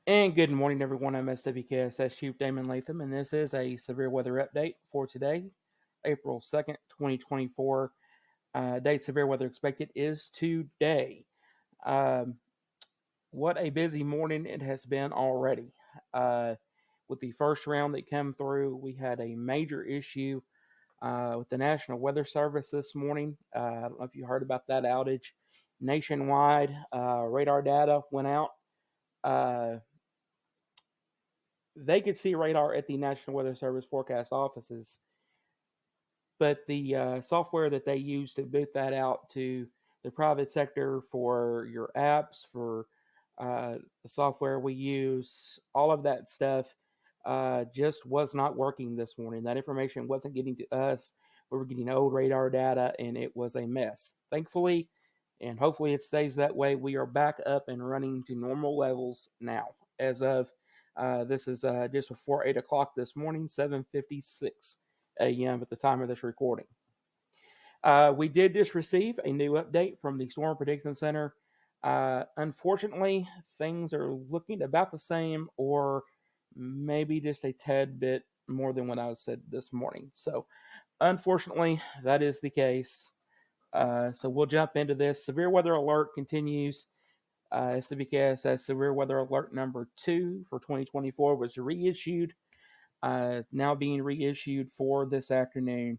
And good morning, everyone. I'm SWKSS Chief Damon Latham, and this is a severe weather update for today, April 2nd, 2024. Date severe weather expected is today. Um, what a busy morning it has been already. Uh, with the first round that came through, we had a major issue with the National Weather Service this morning. I don't know if you heard about that outage. Nationwide, radar data went out. Uh, they could see radar at the National Weather Service forecast offices, but the software that they use to boot that out to the private sector for your apps, for the software we use, all of that stuff just was not working this morning. That information wasn't getting to us. We were getting old radar data, and it was a mess. Thankfully, and hopefully it stays that way, we are back up and running to normal levels now. As of this is just before 8 o'clock this morning, 7:56 a.m. at the time of this recording. We did just receive a new update from the Storm Prediction Center. Unfortunately, things are looking about the same, or maybe just a tad bit more than what I said this morning. So, unfortunately, that is the case. So we'll jump into this. Severe weather alert continues. SWKS as severe weather alert number 2 for 2024 was reissued, now being reissued for this afternoon,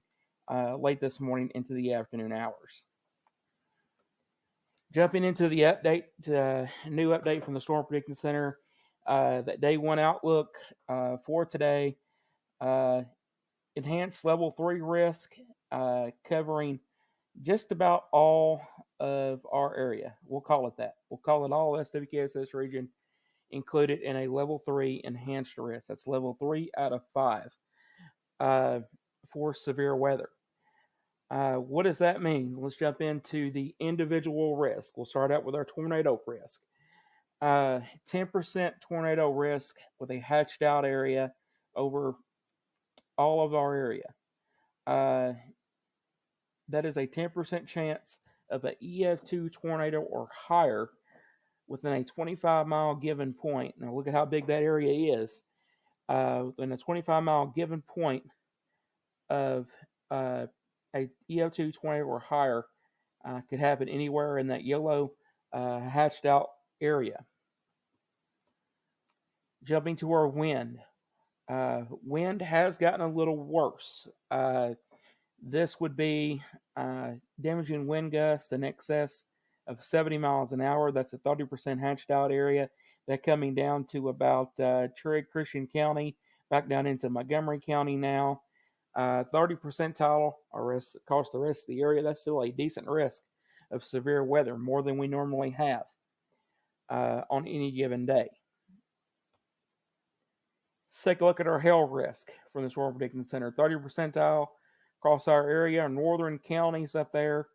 late this morning into the afternoon hours. Jumping into the update, new update from the Storm Prediction Center, that day one outlook for today. Uh, Enhanced level 3 risk, covering just about all of our area. We'll call it that. We'll call it all SWKSS region included in a level 3 enhanced risk. That's level 3 out of 5 uh, for severe weather. What does that mean? Let's jump into the individual risk. We'll start out with our tornado risk. 10% tornado risk with a hatched out area over all of our area. Uh, that is a 10% chance of an EF2 tornado or higher within a 25-mile given point. Now, look at how big that area is. Within a 25-mile given point of a EF2 tornado or higher, could happen anywhere in that yellow hatched out area. Jumping to our wind. Wind has gotten a little worse. This would be damaging wind gusts in excess of 70 miles an hour. That's a 30% hatched out area. That coming down to about Trigg, Christian County, back down into Montgomery County now. 30 percentile across the rest of the area. That's still a decent risk of severe weather, more than we normally have on any given day. Let's take a look at our hail risk from the Storm Prediction Center. 30 percentile across our area, northern counties up there.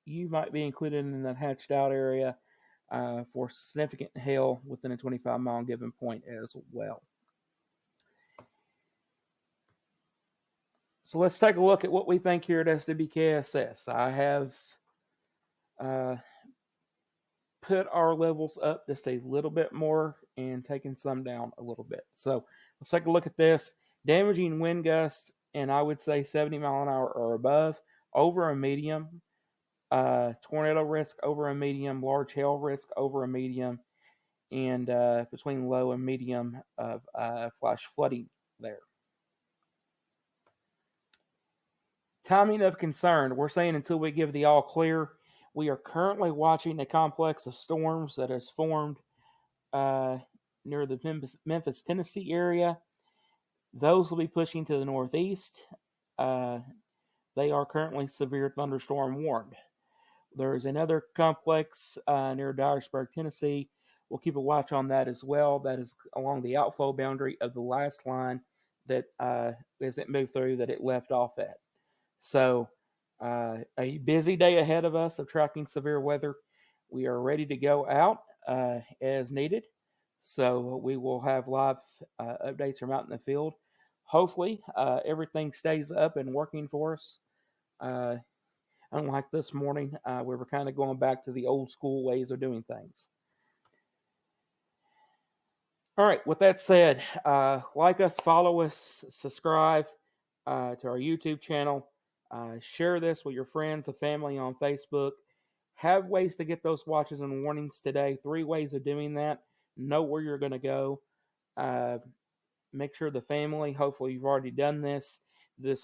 You might be included in that hatched out area for significant hail within a 25-mile given point as well. So let's take a look at what we think here at SWKSS. I have put our levels up just a little bit more and taken some down a little bit. So let's take a look at this. Damaging wind gusts, and I would say 70 mile an hour or above, over a medium. Tornado risk over a medium. Large hail risk over a medium. And between low and medium of flash flooding there. Timing of concern. We're saying until we give the all clear. We are currently watching a complex of storms that has formed near the Memphis, Tennessee area. Those will be pushing to the northeast. They are currently severe thunderstorm warned. There is another complex near Dyersburg, Tennessee. We'll keep a watch on that as well. That is along the outflow boundary of the last line that as it moved through that it left off at. So a busy day ahead of us of tracking severe weather. We are ready to go out as needed. So we will have live updates from out in the field. Hopefully everything stays up and working for us. Unlike this morning, we were kind of going back to the old school ways of doing things. All right, with that said, like us, follow us, subscribe to our YouTube channel, share this with your friends and family on Facebook. Have ways to get those watches and warnings today. 3 ways of doing that. Know where you're going to go. Uh, Make sure the family, hopefully, you've already done this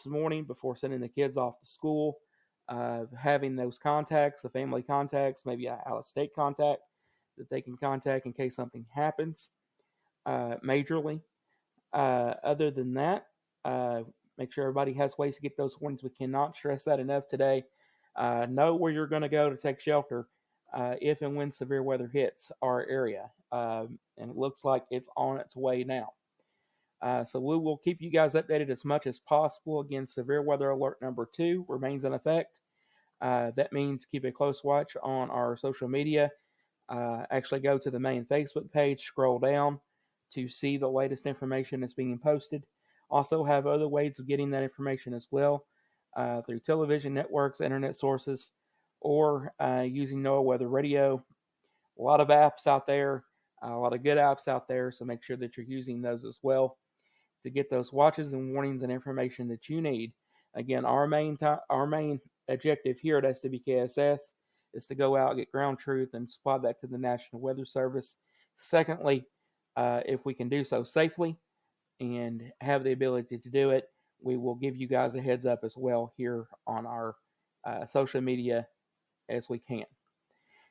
morning before sending the kids off to school. Having those contacts, the family contacts, maybe an out of state contact that they can contact in case something happens majorly. Other than that, uh, make sure everybody has ways to get those warnings. We cannot stress that enough today. Know where you're going to go to take shelter if and when severe weather hits our area. And it looks like it's on its way now. So we will keep you guys updated as much as possible. Again, severe weather alert number 2 remains in effect. That means keep a close watch on our social media. Actually go to the main Facebook page, scroll down to see the latest information that's being posted. Also have other ways of getting that information as well through television networks, internet sources, or using NOAA Weather Radio. A lot of apps out there, a lot of good apps out there, so make sure that you're using those as well to get those watches and warnings and information that you need. Again, our main objective here at SWKSS is to go out, get ground truth, and supply that to the National Weather Service. Secondly, if we can do so safely and have the ability to do it, we will give you guys a heads up as well here on our social media as we can.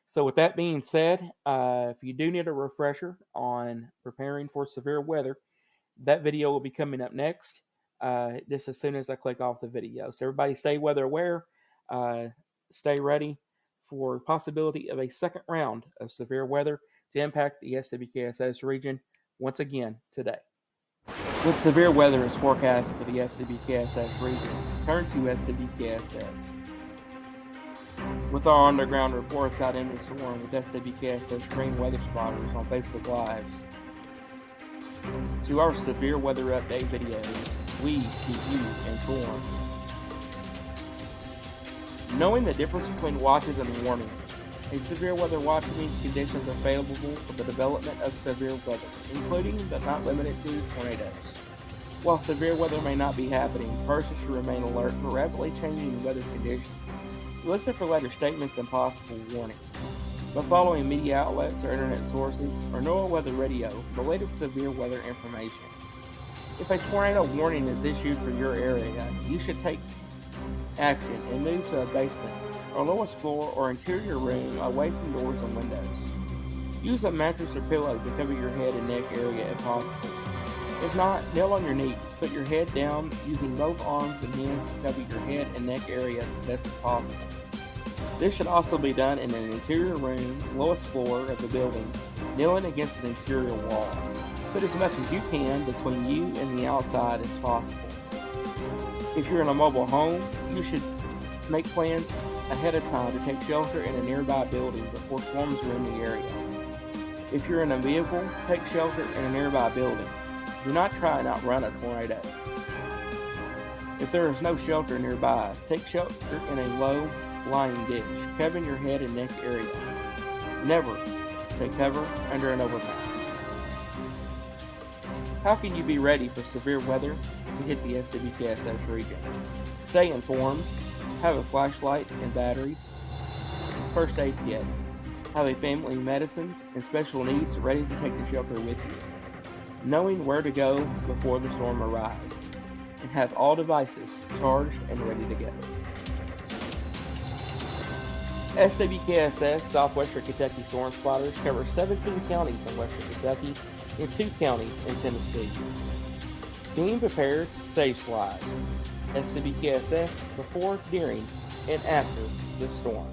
So, with that being said, if you do need a refresher on preparing for severe weather, that video will be coming up next, just as soon as I click off the video. So everybody stay weather aware, stay ready for possibility of a second round of severe weather to impact the SWKSS region once again today. With severe weather is forecast for the SWKSS region, turn to SWKSS. With our underground reports out in the storm with SWKSS Green Weather Spotters on Facebook Lives. To our severe weather update videos, we keep you informed. Knowing the difference between watches and warnings. A severe weather watch means conditions are favorable for the development of severe weather, including but not limited to tornadoes. While severe weather may not be happening, persons should remain alert for rapidly changing weather conditions. Listen for later statements and possible warnings. By following media outlets or internet sources or NOAA Weather Radio for the latest severe weather information. If a tornado warning is issued for your area, you should take action and move to a basement or lowest floor or interior room away from doors and windows. Use a mattress or pillow to cover your head and neck area if possible. If not, kneel on your knees. Put your head down using both arms and hands to cover your head and neck area as best as possible. This should also be done in an interior room, lowest floor of the building, kneeling against an interior wall. Put as much as you can between you and the outside as possible. If you're in a mobile home, you should make plans ahead of time to take shelter in a nearby building before storms are in the area. If you're in a vehicle, take shelter in a nearby building. Do not try and outrun a tornado. If there is no shelter nearby, take shelter in a low lying ditch, covering your head and neck area. Never take cover under an overpass. How can you be ready for severe weather to hit the SWKSS region? Stay informed, have a flashlight and batteries, first aid kit, have a family medicines and special needs ready to take the shelter with you, knowing where to go before the storm arrives, and have all devices charged and ready to go. SWKSS Southwestern Kentucky Storm Spotters cover 17 counties in western Kentucky and 2 counties in Tennessee. Being prepared saves lives. SWKSS before, during, and after the storm.